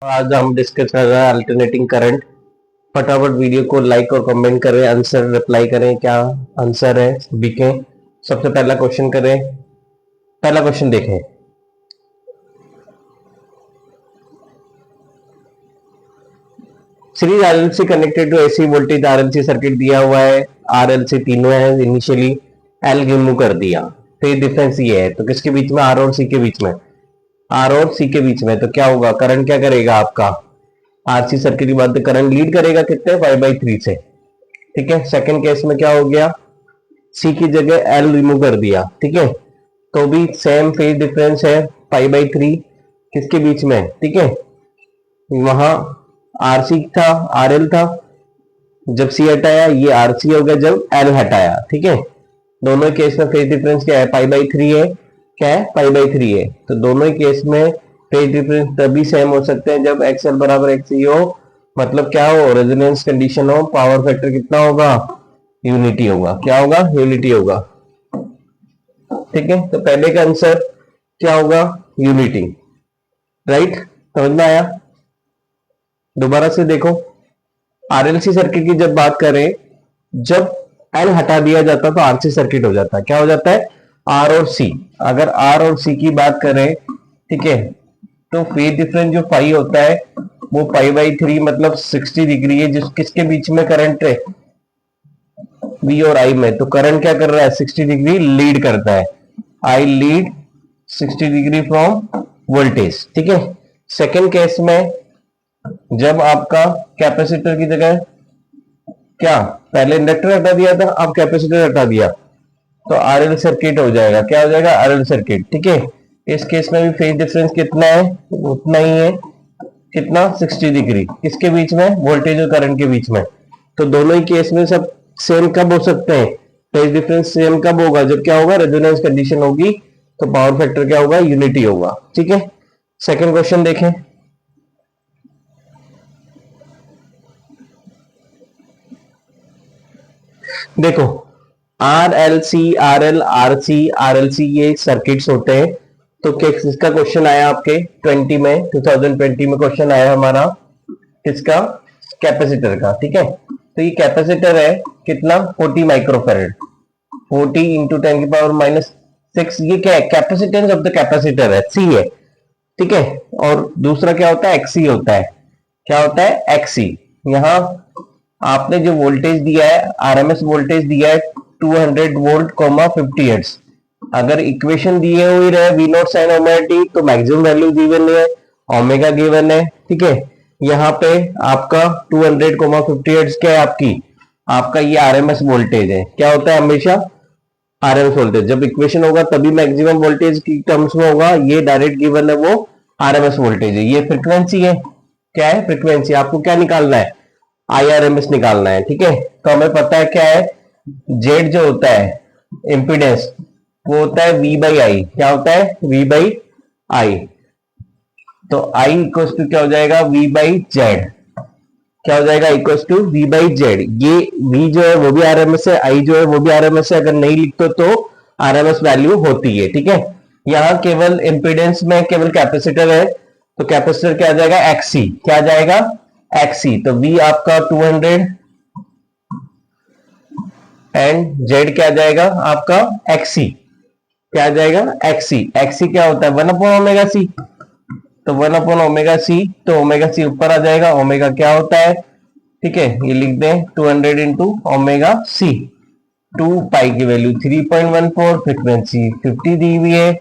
आज हम डिस्कस कर रहे हैं अल्टरनेटिंग करंट। फटाफट वीडियो को लाइक और कमेंट करें, आंसर रिप्लाई करें, क्या आंसर है लिखें। सबसे पहला क्वेश्चन करें, पहला क्वेश्चन देखें। Series RLC connected to AC voltage RLC circuit दिया हुआ है, आरएलसी तीनों है इनिशियली, एल रिमूव कर दिया। फिर डिफरेंस ये है, तो किसके बीच में? आर और सी के बीच में, आर और सी के बीच में। तो क्या होगा, करंट क्या करेगा आपका? आरसी सर्किट की बात, करंट लीड करेगा कितने? 5/3 से। ठीक है, सेकंड केस में क्या हो गया, सी की जगह एल रिमूव कर दिया। ठीक है, तो भी सेम फेज डिफरेंस है 5/3 किसके बीच में? ठीक है, वहां आरसी था, आरएल था, जब सी हटाया ये आरसी हो गया, जब एल हटाया। ठीक है, दोनों केस में फेज डिफरेंस क्या है? 5/3 है। क्या है? 5/3 है। तो दोनों केस में फेज डिफरेंस तभी सेम हो सकते हैं जब एक्सएल बराबर एक्सई हो, मतलब क्या हो, रेजोनेंस कंडीशन हो, पावर फैक्टर कितना होगा? यूनिटी होगा। क्या होगा? यूनिटी होगा। ठीक है, तो पहले का आंसर क्या होगा? यूनिटी। राइट, समझ में आया? दोबारा से देखो, आरएलसी सर्किट की जब बात करें, जब एल हटा दिया जाता तो आरसी सर्किट हो जाता है। क्या हो जाता है? आर और सी। अगर आर और सी की बात करें, ठीक है, तो फेज डिफरेंस जो पाई होता है वो 5/3 मतलब 60 डिग्री है, जिस किसके बीच में करंट है? वी और आई में। तो करंट क्या कर रहा है? 60 डिग्री लीड करता है। आई लीड 60 डिग्री फ्रॉम वोल्टेज। ठीक है, सेकेंड केस में जब आपका कैपेसिटर की जगह क्या, पहले इंडक्टर हटा दिया था, अब कैपेसिटर हटा दिया, तो आरएल सर्किट हो जाएगा। क्या हो जाएगा? RL circuit. ठीक है, इस केस में भी फेज डिफरेंस कितना है? उतना ही है। कितना? 60 डिग्री। किसके बीच में? वोल्टेज और करंट के बीच में। तो दोनों ही केस में सब सेम कब हो सकते हैं? फेज डिफरेंस सेम कब होगा? जब क्या होगा? रेजोनेंस कंडीशन होगी, तो पावर फैक्टर क्या होगा? यूनिटी होगा। ठीक है, सेकंड क्वेश्चन देखें। देखो, R L C, R L, R C, R L C, ये सर्किट्स होते हैं। तो किसका क्वेश्चन आया आपके 20 में, 2020 में क्वेश्चन आया हमारा किसका? कैपेसिटर का। ठीक है, तो ये कैपेसिटर है कितना? 40 माइक्रोफेरेड। 40 इंटू 10⁻⁻6। ये क्या है? कैपेसिटेंस ऑफ द कैपेसिटर है, सी है। ठीक है, और दूसरा क्या होता है? एक्सी होता है। क्या होता है? एक्सी। यहाँ आपने जो वोल्टेज दिया है, आरएमएस वोल्टेज दिया है 200 वोल्ट 50 हर्ट्ज। अगर इक्वेशन दिए हुई रहे V naught sine omega T, तो मैक्सिमम वैल्यू गिवन है, ओमेगा गिवन है। ठीक है, यहाँ पे आपका 200 50 हर्ट्ज क्या है आपकी? आपका ये आरएमएस वोल्टेज है। क्या होता है हमेशा? RMS voltage. जब इक्वेशन होगा तभी मैक्सिमम वोल्टेज की टर्म्स में होगा, ये डायरेक्ट गिवन है, वो आरएमएस वोल्टेज है। ये फ्रीक्वेंसी है। क्या है? फ्रीक्वेंसी। आपको क्या निकालना है? आईआरएमएस निकालना है। ठीक है, तो हमें पता है क्या है, जेड जो होता है इंपीडेंस, वो होता है वी बाई आई। क्या होता है? V by I. तो आई इक्वल टू क्या हो जाएगा? V by Z. क्या हो जाएगा? Equal to V by Z. ये वी जो है वो भी आरएमएस है, आई जो है वो भी आरएमएस है। अगर नहीं लिखते तो आरएमएस वैल्यू होती है। ठीक है, यहाँ केवल इंपीडेंस में केवल कैपेसिटर है, तो कैपेसिटर क्या आ जाएगा? एक्सी। क्या आ जाएगा? एक्सी। तो वी आपका 200 एंड जेड क्या आ जाएगा आपका? एक्सी। क्या आ जाएगा? एक्सी। एक्सी क्या होता है? 1/ओमेगा सी। तो 1/ओमेगा सी, तो ओमेगा सी ऊपर आ जाएगा। ओमेगा क्या होता है? ठीक है, ये लिख दें 200 इंटू ओमेगा सी। 2 पाई की वैल्यू 3.14, फ्रीक्वेंसी 50 दी हुई है,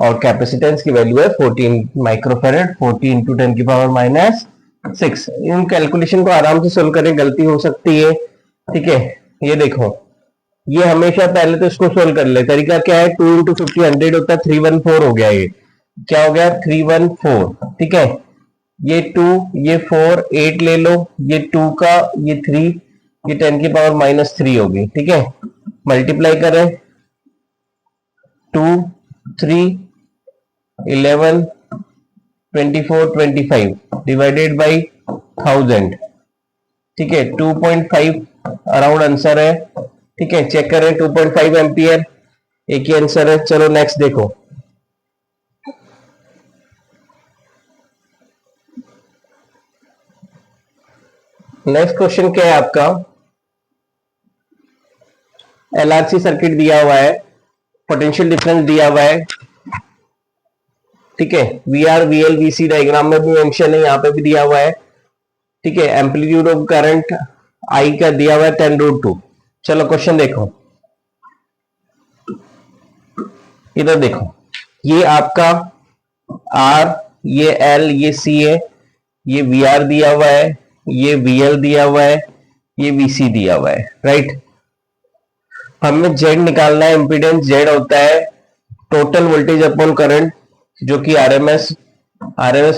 और कैपेसिटेंस की वैल्यू है 14 माइक्रोफेरेड। 40 इंटू 10⁻⁻6। इन कैलकुलेशन को आराम से सोल्व करें, गलती हो सकती है। ठीक है, ये देखो, ये हमेशा पहले तो इसको सोल्व कर ले। तरीका क्या है? 2 इंटू 50 100 होता है, 314 हो गया। ये क्या हो गया? 314। ठीक है, ये 2, ये 4, 8 ले लो, ये 2 का, ये 3, ये 10⁻⁻3 होगी। ठीक है, मल्टीप्लाई करें, 2, 3, 11, 24, 25 डिवाइडेड बाई 1000। ठीक है, 2.5 अराउंड आंसर है। ठीक है, चेक करें, 2.5 एम्पियर एक ही आंसर है। चलो नेक्स्ट देखो, नेक्स्ट क्वेश्चन क्या है आपका, एलआरसी सर्किट दिया हुआ है, पोटेंशियल डिफरेंस दिया हुआ है, ठीक है, V R V L V C diagram में भी मेंशन है, यहां पे भी दिया हुआ है, ठीक है, एम्पलीट्यूड ऑफ करंट आई का दिया हुआ है 10√2। चलो क्वेश्चन देखो, इधर देखो, ये आपका आर, ये एल, ये सी है, ये वी आर दिया हुआ है, ये वी एल दिया हुआ है, ये वी सी दिया हुआ है, राइट। हमें जेड निकालना है, इंपीडेंस जेड होता है टोटल वोल्टेज अपॉन करंट, जो कि RMS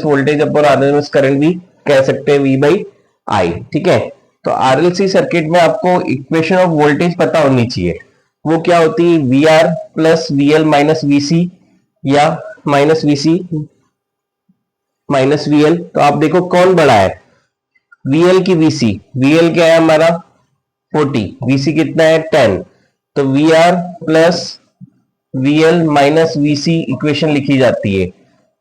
voltage upon RMS current भी कह सकते हैं, वी बाई आई, ठीक है। तो आरएलसी सर्किट में आपको इक्वेशन ऑफ वोल्टेज पता होनी चाहिए, वो क्या होती है, V R plus V L minus V C, या minus V C minus V L. तो आप देखो कौन बड़ा है, वी एल की वी सी, वी एल क्या है हमारा 40, वी सी कितना है 10, तो V R plus V L minus V C equation लिखी जाती है।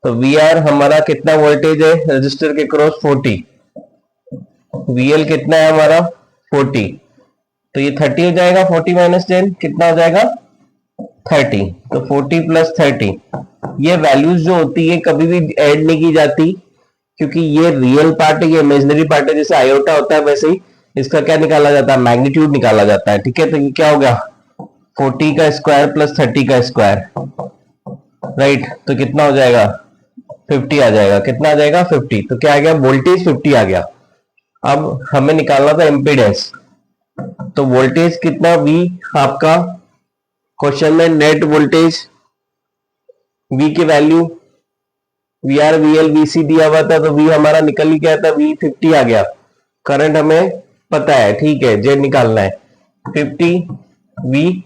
तो वी आर हमारा कितना वोल्टेज है रजिस्टर के क्रॉस 40, वी एल कितना है हमारा 40, तो ये 30 हो जाएगा, 40 माइनस 10 कितना हो जाएगा 30, तो 40 प्लस 30। ये वैल्यूज जो होती है कभी भी ऐड नहीं की जाती, क्योंकि ये रियल पार्ट है, ये इमेजिनरी पार्ट है, जैसे आयोटा होता है वैसे ही इसका क्या निकाला जाता है, मैग्नीट्यूड निकाला जाता है, ठीक है। तो ये क्या हो गया 40 का स्क्वायर प्लस 30 का स्क्वायर, राइट, तो कितना हो जाएगा 50 आ जाएगा, कितना आ जाएगा 50, तो क्या आ गया वोल्टेज 50 आ गया। अब हमें निकालना था इम्पीडेंस, तो वोल्टेज कितना V आपका, क्वेश्चन में नेट वोल्टेज V की value V R V L V C दिया हुआ था, तो V हमारा निकल ही गया था, V 50 आ गया। करंट हमें पता है, ठीक है, जेड निकालना है 50 V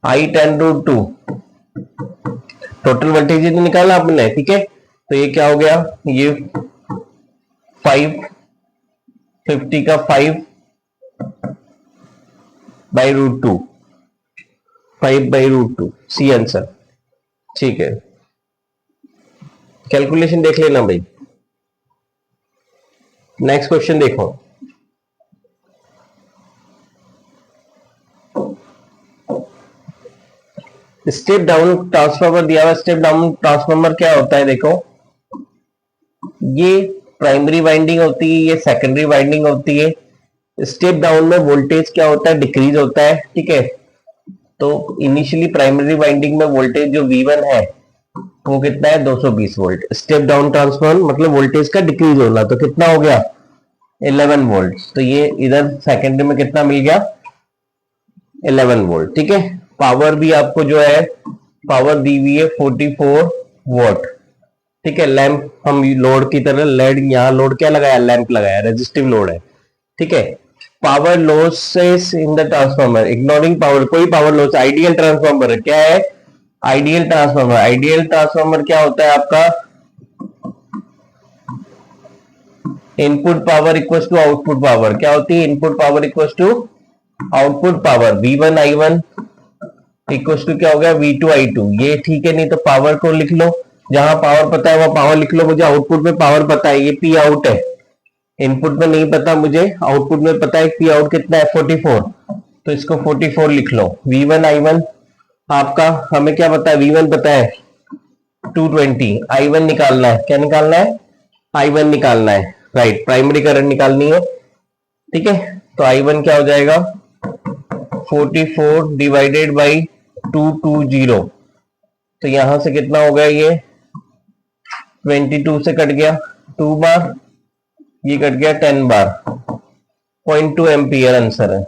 आई 10√2, टोटल वोल्टेज निकाला आपने, ठीक है। तो ये क्या हो गया, ये 50 का 5/√2, 5/√2 सी आंसर, ठीक है। कैलकुलेशन देख लेना भाई। नेक्स्ट क्वेश्चन देखो, स्टेप डाउन ट्रांसफार्मर दिया हुआ, स्टेप डाउन ट्रांसफार्मर क्या होता है, देखो ये प्राइमरी वाइंडिंग होती है, ये सेकेंडरी वाइंडिंग होती है। स्टेप डाउन में वोल्टेज क्या होता है, डिक्रीज होता है, ठीक है। तो इनिशियली प्राइमरी वाइंडिंग में वोल्टेज जो V1 है वो कितना है 220 वोल्ट। स्टेप डाउन ट्रांसफार्मर मतलब वोल्टेज का डिक्रीज होना, तो कितना हो गया 11 वोल्ट। तो ये इधर सेकेंडरी में कितना मिल गया 11 वोल्ट, ठीक है। पावर भी आपको जो है पावर दी हुई है 44 वोल्ट, ठीक है। लैंप हम लोड की तरह लेड, यहाँ लोड क्या लगाया, लैंप लगाया, रेजिस्टिव लोड है, ठीक है। Power losses in the transformer, ignoring power, कोई पावर लॉस, आइडियल ट्रांसफार्मर क्या है, आइडियल ट्रांसफार्मर, आइडियल ट्रांसफार्मर क्या होता है आपका, input power equal to output power, क्या होती है input power equal to output power, V1 I1 equal to क्या हो गया V2 I2, ये ठीक है। नहीं तो पावर को लिख लो, जहां पावर पता है वो पावर लिख लो, मुझे आउटपुट में पावर पता है, ये P आउट है, इनपुट में नहीं पता मुझे, आउटपुट में पता है P आउट कितना है 44, तो इसको 44 लिख लो। V1 I1 आपका हमें क्या पता है, V1 पता है 220, I1 निकालना है, क्या निकालना है I1 निकालना है, राइट, प्राइमरी करंट निकालनी है, ठीक है। तो I1 क्या हो जाएगा 44 डिवाइडेड बाई 220, तो यहां से कितना होगा, ये 22 से कट गया 2 बार, ये कट गया 10 बार, 0.2 एम्पियर आंसर है,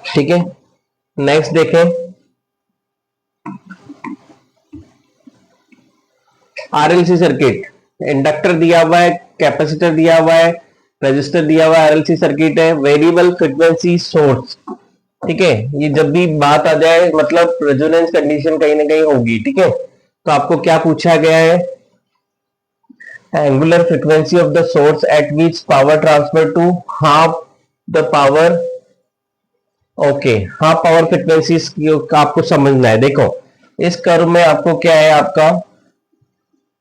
ठीक है। नेक्स्ट देखें, आरएलसी सर्किट, इंडक्टर दिया हुआ है, कैपेसिटर दिया हुआ है, रजिस्टर दिया हुआ है, आरएलसी सर्किट है, वेरिएबल फ्रीक्वेंसी सोर्स, ठीक है। ये जब भी बात आ जाए मतलब रेजोनेंस कंडीशन कहीं ना कहीं होगी, ठीक है। तो आपको क्या पूछा गया है, angular frequency of the source at which power transfer to half the power, okay, half power frequency का आपको समझना है। देखो इस कर्व में आपको क्या है, आपका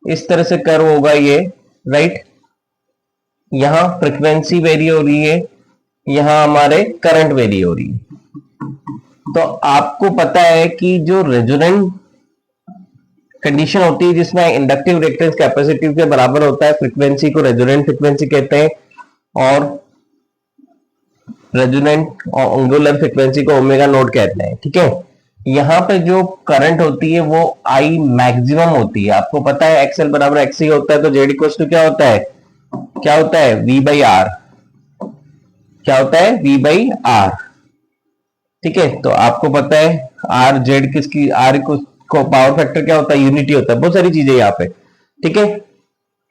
इस तरह से कर्व होगा ये, राइट, यहां फ्रीक्वेंसी वेरी हो रही है, यहां हमारे करंट वेरी हो रही है। तो आपको पता है कि जो रेजोनेंट कंडीशन होती है जिसमें इंडक्टिव रिएक्टेंस कैपेसिटिव के बराबर होता है, फ्रीक्वेंसी को रेजोनेंट फ्रीक्वेंसी कहते हैं और रेजोनेंट एंगुलर फ्रीक्वेंसी को ओमेगा नोट कहते हैं। ठीक है, यहां पे जो करंट होती है वो आई मैक्सिमम होती है। आपको पता है एक्सएल बराबर एक्सी होता है, तो जेड इक्वल टू क्या होता है, क्या होता है, वी बाई आर। क्या होता है, वी बाई आर। ठीक है, तो आपको पता है आर जेड किसकी, आर को पावर फैक्टर क्या होता है, यूनिटी होता है, बहुत सारी चीजें यहाँ पे। ठीक है,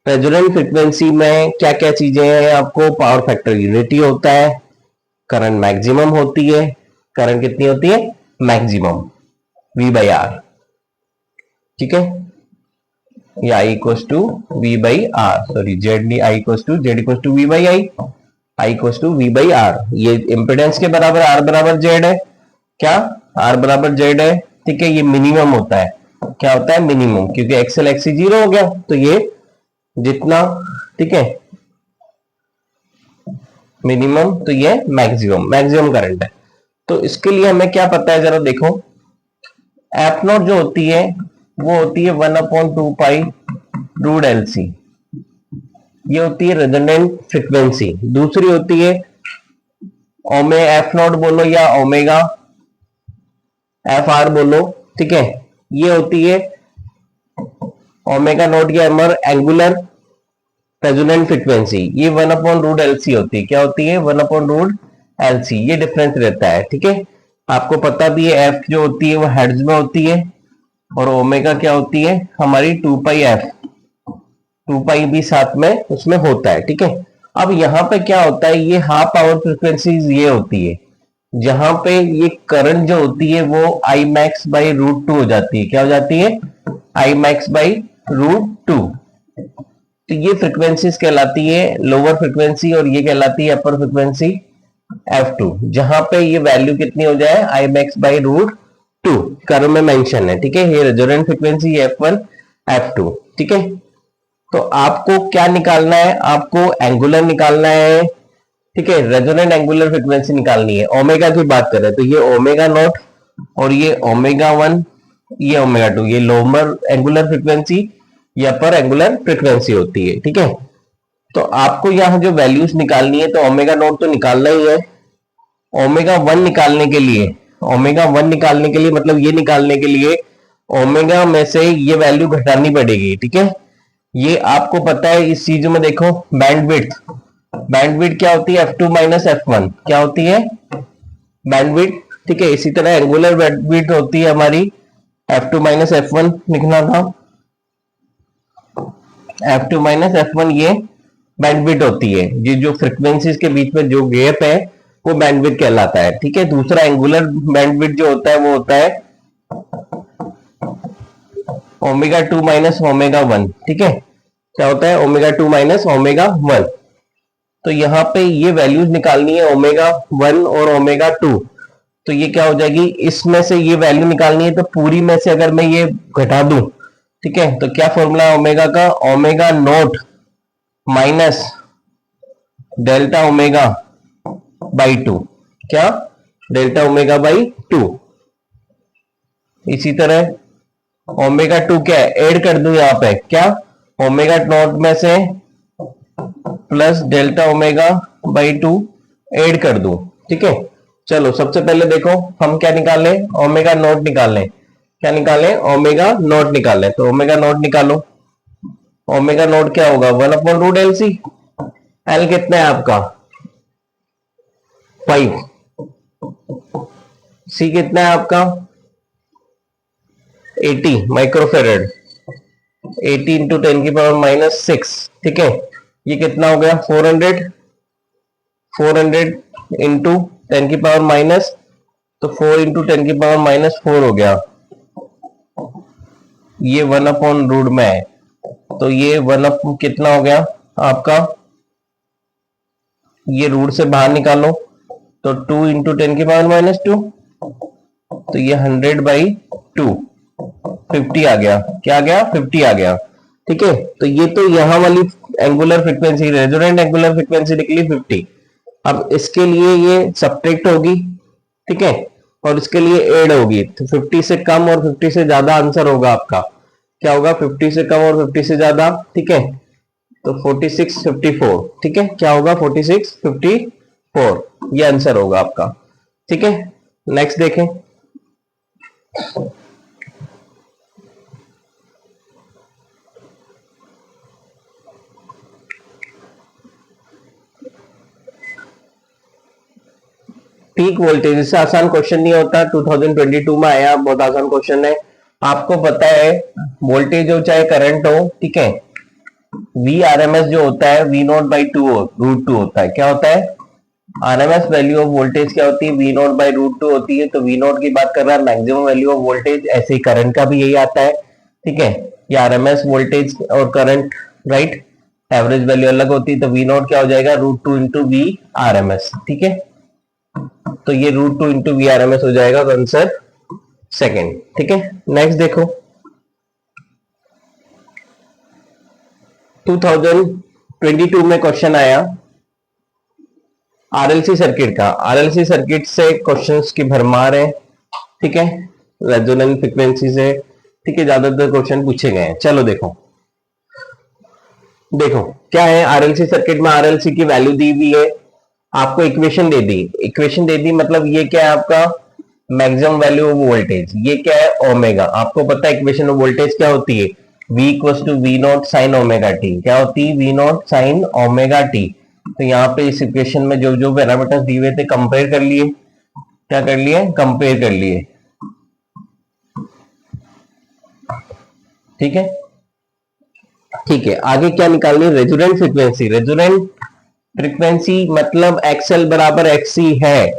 रेजोनेंट फ्रीक्वेंसी में क्या क्या चीजें हैं, आपको पावर फैक्टर यूनिटी होता है, करंट मैक्सिमम होती है, करंट कितनी होती है, मैक्सिमम, वी बाई आर। ठीक है, ये I equal to V by R, sorry Z नहीं, I equal to Z equal to V by I, I equal to V by R. ये इंपेडेंस के बराबर आर बराबर जेड है, क्या, आर बराबर जेड है। ठीक है, ये मिनिमम होता है, क्या होता है, मिनिमम, क्योंकि एक्सएल एक्सी जीरो हो गया, तो ये जितना, ठीक है, मिनिमम, तो ये मैक्सिमम, मैक्सिमम करंट है। तो इसके लिए हमें क्या पता है, जरा देखो, एफ नोट जो होती है वो होती है 1/2 पाई रूट एल सी, ये होती है रेजोनेंट फ्रीक्वेंसी। दूसरी होती है एफ नोट बोलो या ओमेगा एफ आर बोलो, ठीक है, ये होती है ओमेगा नोट या एमर एंगुलर रेजोनेंट फ्रीक्वेंसी, ये 1/√LC होती है। क्या होती है, 1/√LC, ये डिफरेंस रहता है। ठीक है, आपको पता भी है एफ जो होती है वो हेर्ट्ज में होती है और ओमेगा क्या होती है हमारी 2πf, 2π भी साथ में उसमें होता है। ठीक है, अब यहाँ पे क्या होता है, ये हाफ पावर फ्रीक्वेंसीज ये होती है जहां पे ये करंट जो होती है वो आई मैक्स बाई √2 हो जाती है। क्या हो जाती है, आई मैक्स बाई √2। तो ये फ्रीक्वेंसीज कहलाती है लोअर फ्रीक्वेंसी और ये कहलाती है अपर फ्रीक्वेंसी F2, जहां पे ये वैल्यू कितनी हो जाए, आई मैक्स बाई √2 कर्व में मेंशन है। ठीक है, ये रेजोनेंट फ्रीक्वेंसी F1 F2। ठीक है, तो आपको क्या निकालना है, आपको एंगुलर निकालना है। ठीक है, रेजोनेंट एंगुलर फ्रीक्वेंसी निकालनी है। ओमेगा की बात करें तो ये ओमेगा नॉट और ये ओमेगा 1, ये ओमेगा 2, ये लोअर एंगुलर फ्रीक्वेंसी या अपर एंगुलर फ्रीक्वेंसी होती है। ठीक है, तो आपको यहां जो वैल्यूज निकालनी है, तो ओमेगा नॉट तो निकालना ही है। ओमेगा 1 निकालने के लिए, ओमेगा 1 निकालने के लिए मतलब ये निकालने के लिए ओमेगा में से ये वैल्यू घटानी पड़ेगी। ठीक है, ये आपको पता है इस चीज में देखो, बैंडविड्थ, बैंडविड्थ क्या होती है, F2 माइनस F1 क्या होती है, बैंडविड्थ। ठीक है, इसी तरह एंगुलर बैंडविड्थ होती है हमारी F2 माइनस F1 लिखना था, F2 माइनस F1 ये बैंडविड्थ होती है। ये जो फ्रीक्वेंसीज के बीच में जो गैप है वो बैंडविड्थ कहलाता है। ठीक है, दूसरा एंगुलर बैंडविड्थ जो होता है वो होता है ओमेगा 2 माइनस ओमेगा 1। ठीक है, क्या होता है, ओमेगा 2 माइनस ओमेगा 1। तो यहाँ पे ये वैल्यूज निकालनी है ओमेगा 1 और ओमेगा 2, तो ये क्या हो जाएगी, इसमें से ये वैल्यू निकालनी है, तो पूरी में से अगर मैं ये घटा दूं, ठीक है, तो क्या फॉर्मूला है ओमेगा का, omega naught minus delta omega by 2, क्या, डेल्टा ओमेगा बाई 2। इसी तरह ओमेगा 2 क्या है, ऐड कर दूं यहाँ पे, क्या, ओमेगा नोट में से plus delta omega by 2 add कर दूं। ठीक है, चलो सबसे पहले देखो हम क्या निकालें, ओमेगा नोट निकालें, क्या निकालें, ओमेगा नोट निकालें। तो ओमेगा नोट निकालो, ओमेगा नोट क्या होगा, 1/√LC, एल कितना है आपका 5, सी कितना है आपका 80 माइक्रोफेरेड, 80 इंटू 10 की पावर माइनस 6। ठीक है, ये कितना हो गया 400, 400 इंटू 10 की पावर माइनस, तो 4 इंटू 10 की पावर माइनस 4 हो गया, ये 1/रूट में है, तो ये 1 कितना हो गया आपका, ये रूट से बाहर निकालो, तो 2 इंटू 10 की पावर माइनस 2, तो ये 100/2, 50 आ गया, क्या आ गया 50 आ गया। ठीक है, तो ये तो यहां वाली angular frequency, resonant angular frequency निकली 50। अब इसके लिए ये सब्ट्रैक्ट होगी, ठीक है, और इसके लिए ऐड होगी, तो 50 से कम और 50 से ज्यादा आंसर होगा आपका। क्या होगा? 50 से कम और 50 से ज्यादा, ठीक है, तो 46 54, ठीक है, क्या होगा? 46 54, ये आंसर होगा आपका, ठीक है। नेक्स्ट देखें, पीक वोल्टेज, इससे आसान क्वेश्चन नहीं होता, 2022 में आया, बहुत आसान क्वेश्चन है। आपको पता है वोल्टेज हो चाहे करंट हो, ठीक है, वी आर एम एस जो होता है वी नॉट बाई √2 होता है। क्या होता है? आरएमएस वैल्यू ऑफ वोल्टेज क्या होती है? वी नॉट बाई √2 होती है। तो वी नॉट की बात कर रहा है, मैक्सिमम वैल्यू ऑफ वोल्टेज, ऐसे ही करंट का भी यही आता है, ठीक है, ये आरएमएस वोल्टेज और करंट, राइट, एवरेज वैल्यू अलग होती है। तो वी नॉट क्या हो जाएगा? √2 into V R M S, ठीक है, तो ये √2 into V R M S हो जाएगा आंसर सेकेंड, ठीक है। नेक्स्ट देखो, 2022 में क्वेश्चन आया आरएलसी सर्किट का। आरएलसी सर्किट से क्वेश्चंस की भरमार है, ठीक है, रेजोनेंस फ्रीक्वेंसी से, ठीक है, ज्यादातर क्वेश्चन पूछे गए हैं। चलो देखो, देखो क्या है आरएलसी सर्किट में, आरएलसी की वैल्यू दी हुई है, आपको इक्वेशन दे दी, इक्वेशन दे दी, मतलब ये क्या है आपका मैक्सिमम वैल्यू ऑफ वोल्टेज, ये क्या है? ओमेगा। आपको पता है इक्वेशन ऑफ वोल्टेज क्या होती है? V equals to V naught sine omega T. क्या होती है? V naught sine omega T. तो यहाँ पे इस इक्वेशन में जो जो पैरामीटर्स दिए हुए थे कंपेयर कर लिए, क्या कर लिए? कंपेयर कर लिए, ठीक है, ठीक है। आगे क्या निकालनी? Resonant frequency. रेजोनेंट फ्रीक्वेंसी मतलब एक्सएल बराबर एक्सी है।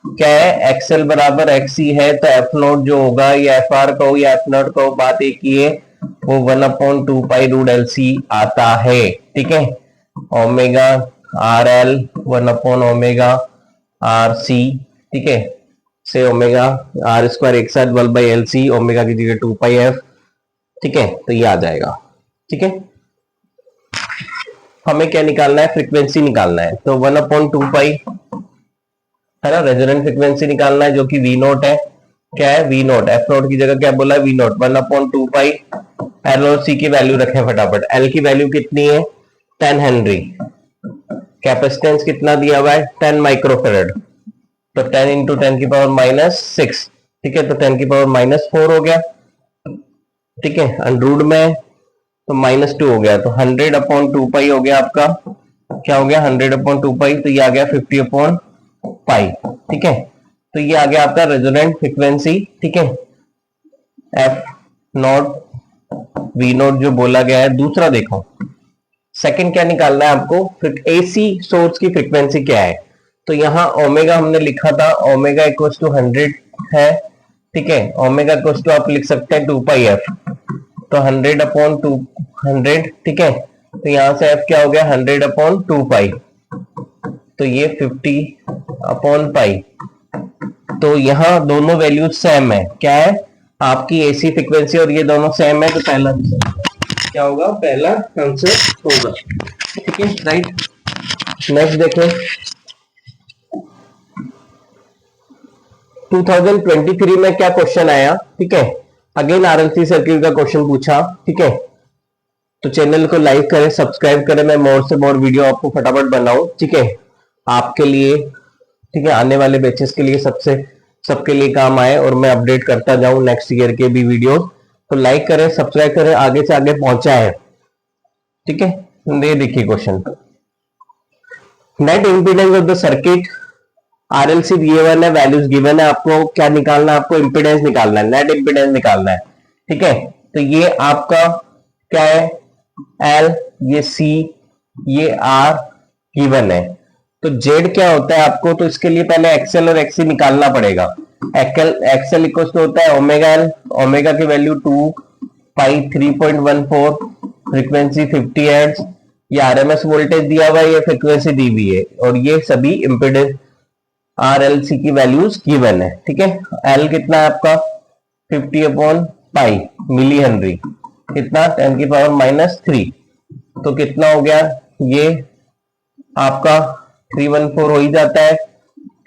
क्या है? एक्सएल बराबर एक्सी है, तो एफ नोट जो होगा, या एफ आर कहो या एफ नोट कहो, बात एक ही है, वो 1/2π√LC आता है, ठीक है। ओमेगा आर एल 1/ओमेगा RC, ठीक है, से ओमेगा R² एक साथ 1/LC, ओमेगा की जगह 2πf, ठीक है, तो ये आ जाएगा, ठीक है। हमें क्या निकालना है? फ्रीक्वेंसी निकालना है, तो 1/2π है ना, रेजोनेंट फ्रीक्वेंसी निकालना है, जो कि वी नोट है। क्या है? वी नोट, एफ नोट की जगह क्या बोला? We note, 1/2π। एल और सी की वैल्यू रखें फटाफट। एल की वैल्यू कितनी है? 10 हेनरी। कैपेसिटेंस कितना दिया हुआ है? 10 माइक्रोफेरेड, तो 10 इंटू 10⁻⁻6, ठीक है, तो 10⁻⁻4 हो गया, ठीक है, अंडरूट में तो -2 हो गया, तो 100/2π हो गया आपका। क्या हो गया? 100/2π, तो ये आ गया 50/π, ठीक है, तो ये आ गया आपका रेजोनेंट फ्रीक्वेंसी, ठीक है, एफ नॉट वी नॉट जो बोला गया है। दूसरा देखो, सेकंड क्या निकालना है आपको? एसी सोर्स की फ्रीक्वेंसी क्या है? तो यहाँ ओमेगा हमने लिखा था, ओमेगा इक्वल्स टू 100 है, ठीक है, ओमेगा इक्वल्स टू आप लिख सकते हैं 2πf, तो 100/200, ठीक है, तो यहां से f क्या हो गया? 100/2π, तो ये 50/π। तो यहाँ दोनों वैल्यूज सेम है। क्या है? आपकी एसी फ्रीक्वेंसी और ये दोनों सेम है, तो पहला क्या होगा? पहला आंसर होगा, ठीक है, राइट। नेक्स्ट देखें, 2023 में क्या क्वेश्चन आया, ठीक है, अगेन आरएलसी सर्किट का क्वेश्चन पूछा, ठीक है, तो चैनल को लाइक करें, सब्सक्राइब करें, मैं मोर से मोर वीडियो आपको फटाफट बनाऊं, ठीक है, आपके लिए, ठीक है, आने वाले बैचेस के लिए सबके लिए काम आए और मैं अपडेट करता जाऊं नेक्स्ट ईयर के भी वीडियो। तो लाइक करें, सब्सक्राइब करें, आगे से आगे पहुंचा है, ठीक है। ये देखिए question, net impedance of the circuit RLC given है, वैल्यूज गिवन है, आपको क्या निकालना है? आपको इंपीडेंस निकालना है, नेट इंपीडेंस निकालना है, ठीक है। तो ये आपका क्या है? एल, ये सी, ये आर गिवन है। तो जेड क्या होता है आपको? तो इसके लिए पहले एक्सएल और एक्सी निकालना पड़ेगा। एक्सएल इक्वल टू होता है ओमेगा एल, ओमेगा की वैल्यू 2π 3.14, फ्रीक्वेंसी 50 हर्ट्ज, ये आरएमएस वोल्टेज दिया हुआ है, ये फ्रीक्वेंसी दी हुई है, और ये सभी इंपीडेंस आरएलसी की वैल्यूज गिवन है, ठीक है। एल कितना है आपका? 50/π मिली हेनरी, कितना? 10⁻³ तो कितना हो गया, ये आपका 314 हो ही जाता है।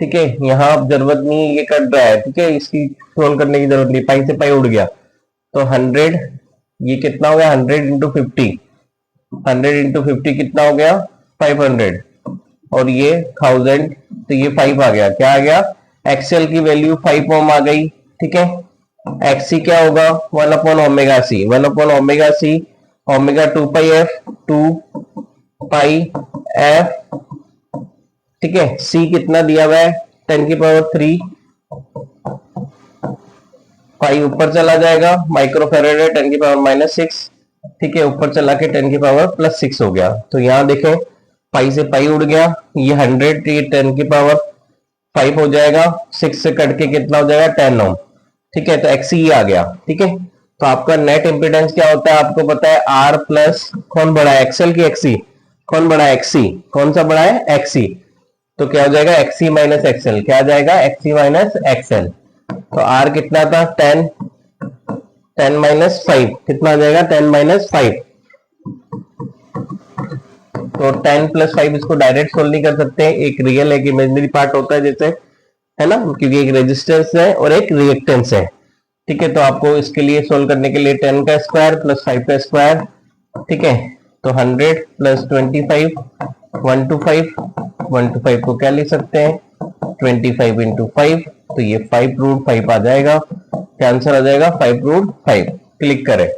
ठीक है, यहाँ अब जरूरत नहीं, ये कट रहा है। ठीक है, इसकी सोल्व करने की जरूरत नहीं, पाई से पाई उड़ गया। तो 100, ये कितना हो गया, 100 इंटू 50, 100 इंटू 50 कितना हो गया, 500, और ये 1000, तो ये 5 आ गया। क्या आ गया, एक्सएल की वैल्यू 5 ओम आ गई। ठीक है, एक्सी क्या होगा, 1 upon omega C, 1 upon omega C, omega 2 pi F, 2 pi F. ठीक है, सी कितना दिया हुआ है, 10 की पावर 3, पाई ऊपर चला जाएगा, माइक्रोफेरेड है 10 की पावर -6। ठीक है, ऊपर चला के 10 की पावर +6 हो गया। तो यहां देखें, पाई से पाई उड़ गया, ये 100, ये 10 की पावर 5 हो जाएगा, 6 से कट के कितना हो जाएगा, 10 ओम। ठीक है, तो एक्सी आ गया। ठीक है, तो आपका नेट इंपेडेंस क्या होता है, आपको पता है, आर प्लस कौन बड़ा है, एक्सएल की एक्सी, कौन बड़ा है, एक्सी, कौन सा बड़ा है, एक्सी। तो क्या हो जाएगा, एक्सी माइनस एक्सएल, क्या आ जाएगा, एक्सी माइनस एक्सएल। तो आर कितना था, 10, 10 माइनस 5 कितना आ जाएगा, 10 माइनस 5। तो 10 प्लस 5 इसको डायरेक्ट सोल्व नहीं कर सकते, एक रियल एक इमेजिनरी पार्ट होता है जैसे, है ना, क्योंकि एक रेजिस्टेंस है और एक रिएक्टेंस है। ठीक है, तो आपको इसके लिए सोल्व करने के लिए 10 का स्क्वायर प्लस 5 का स्क्वायर। ठीक है, तो 100 प्लस 25, 125, 125 को क्या लिख सकते हैं, 25 इंटू 5, तो ये 5 रूट 5 आ जाएगा। क्या आंसर आ जाएगा, 5 रूट 5। क्लिक करें।